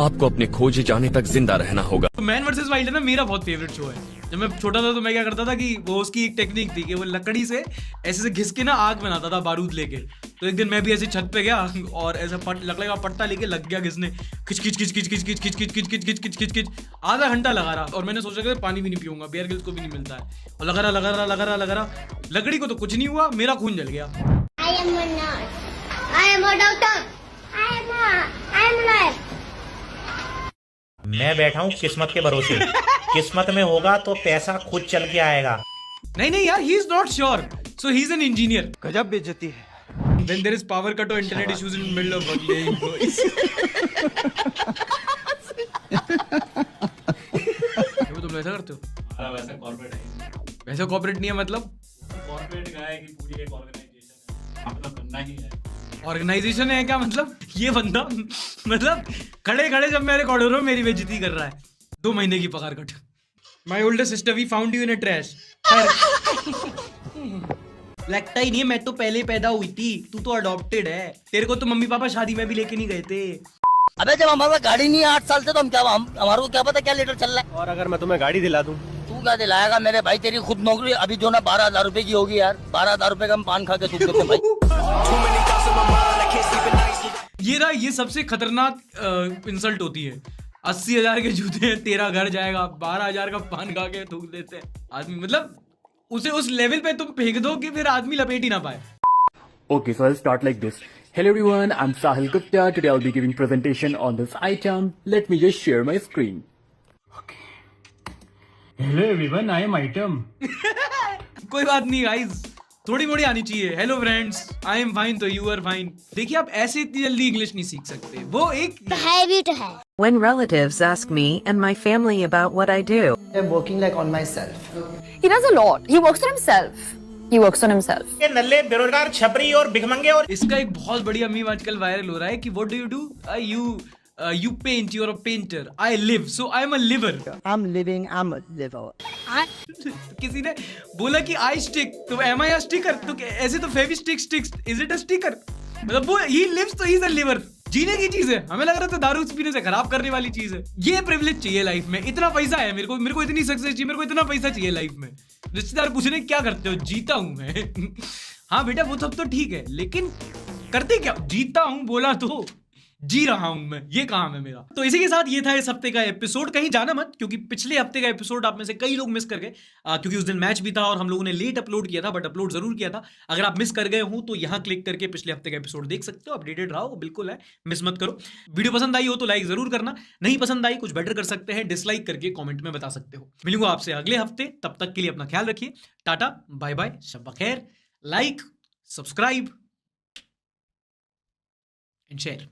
आपको अपने खोजे जाने तक जिंदा रहना होगा। मैन वर्सेस वाइल्ड है ना, मेरा बहुत फेवरेट शो है। जब मैं छोटा था तो मैं क्या करता था कि वो उसकी एक टेक्निक थी कि वो लकड़ी से ऐसे से घिस के ना आग बनाता था बारूद लेके। तो एक दिन मैं भी ऐसे छत पे गया और ऐसा लकड़ी का पट्टा लेके लग गया घिसने। खिच खिच खिच खिच खिच खिच खिच खिच खिच खिच खिच खिच खिच खिच आधा घंटा लगा रहा। और मैंने सोचा कि पानी भी नहीं पीऊंगा, बेयर ग्रिल्स को भी नहीं मिलता है। और लगा रहा लकड़ी को तो कुछ नहीं हुआ, मेरा खून जल गया। मैं बैठा हूँ किस्मत के भरोसे। किस्मत में होगा तो पैसा खुद चल के आएगा। नहीं यार, he is not sure, so he is an engineer। गजब बेइज्जती है। When there is power cut or internet issues in the middle of work, boys। वो तुम ऐसा करते हो? वैसा कॉर्पोरेट है। वैसा कॉर्पोरेट नहीं है, मतलब कॉर्पोरेट का है कि पूरी एक ऑर्गेनाइजेशन है, मतलब करना ही है। ऑर्गेनाइजेशन है क्या? मतलब ये बंदा मतलब खड़े जब मैं रिकॉर्ड हो रहा हूँ मेरी बेइज्जती कर रहा है। 2 महीने की पगार cut. My older sister, we found you in a trash. लगता ही नहीं है, मैं तो पहले पैदा हुई थी, तू तो अडॉप्टेड है। तेरे को तो मम्मी पापा शादी में भी लेके नहीं गए थे। अबे जब हमारे गाड़ी नहीं है 8 साल से, तो हमारे को क्या पता क्या लेटर चल रहा है। और अगर मैं तुम्हें गाड़ी दिला दूं? तू क्या दिलाएगा मेरे भाई, तेरी खुद नौकरी अभी जो ना 12,000 रुपए की होगी यार। 12,000 रुपए का हम पान खा के सूख देते भाई। ये सबसे खतरनाक इंसल्ट होती है। 80,000 के जूते हैं, तेरा घर जाएगा, 12,000 का पान खा के थूक देते हैं आदमी। मतलब उसे उस लेवल पे तुम फेंक दो कि फिर आदमी लपेट ही ना पाए। Okay, so I'll start like this. Hello everyone, I'm Sahil Gupta. Today I'll be giving presentation on this item. Let me just share my screen. Okay. Hello everyone, I am item. कोई बात नहीं गाइस, थोड़ी मोड़ी आनी चाहिए। Hello friends, I am fine तो यू आर फाइन। देखिए, आप ऐसे इतनी जल्दी इंग्लिश नहीं सीख सकते, वो एक हैबिट है। When relatives ask me and my family about what I do, I'm working like on myself. He does a lot. He works on himself. He works on himself. ये नल्ले बेरोजगार छपरी और भिखमंगे और इसका एक बहुत बढ़िया मीम आजकल वायरल हो रहा है कि what do you do? You You paint, you're a painter. I live, so I'm a liver. I'm living, I'm a liver. किसी ने बोला कि I stick, तो am I a sticker? तो ऐसे तो Fevistick sticks, is it a sticker? मतलब वो he lives तो he's a liver. जीने की चीज है, हमें लग रहा था दारू पीने से खराब करने वाली चीज है। ये प्रिविलेज चाहिए लाइफ में, इतना पैसा है मेरे को इतनी सक्सेस चाहिए, मेरे को इतना पैसा चाहिए लाइफ में। रिश्तेदार पूछने क्या करते हो, जीता हूं मैं। हाँ बेटा वो सब तो ठीक है, लेकिन करते क्या? जीता हूं बोला तो जी रहा हूं मैं, ये काम है मेरा। तो इसी के साथ ये था इस हफ्ते का एपिसोड। कहीं जाना मत, क्योंकि पिछले हफ्ते का एपिसोड आप में से कई लोग मिस कर गए, क्योंकि उस दिन मैच भी था और हम लोगों ने लेट अपलोड किया था, बट अपलोड जरूर किया था। अगर आप मिस कर गए हो तो यहाँ क्लिक करके पिछले हफ्ते का एपिसोड देख सकते हो, अपडेटेड रहो, बिल्कुल है, मिस मत करो। वीडियो पसंद आई हो तो लाइक जरूर करना, नहीं पसंद आई कुछ बेटर कर सकते हैं, डिसलाइक करके कॉमेंट में बता सकते हो। मिलूंगा आपसे अगले हफ्ते, तब तक के लिए अपना ख्याल रखिए। टाटा बाय बाय, शब खैर, लाइक सब्सक्राइब एंड शेयर।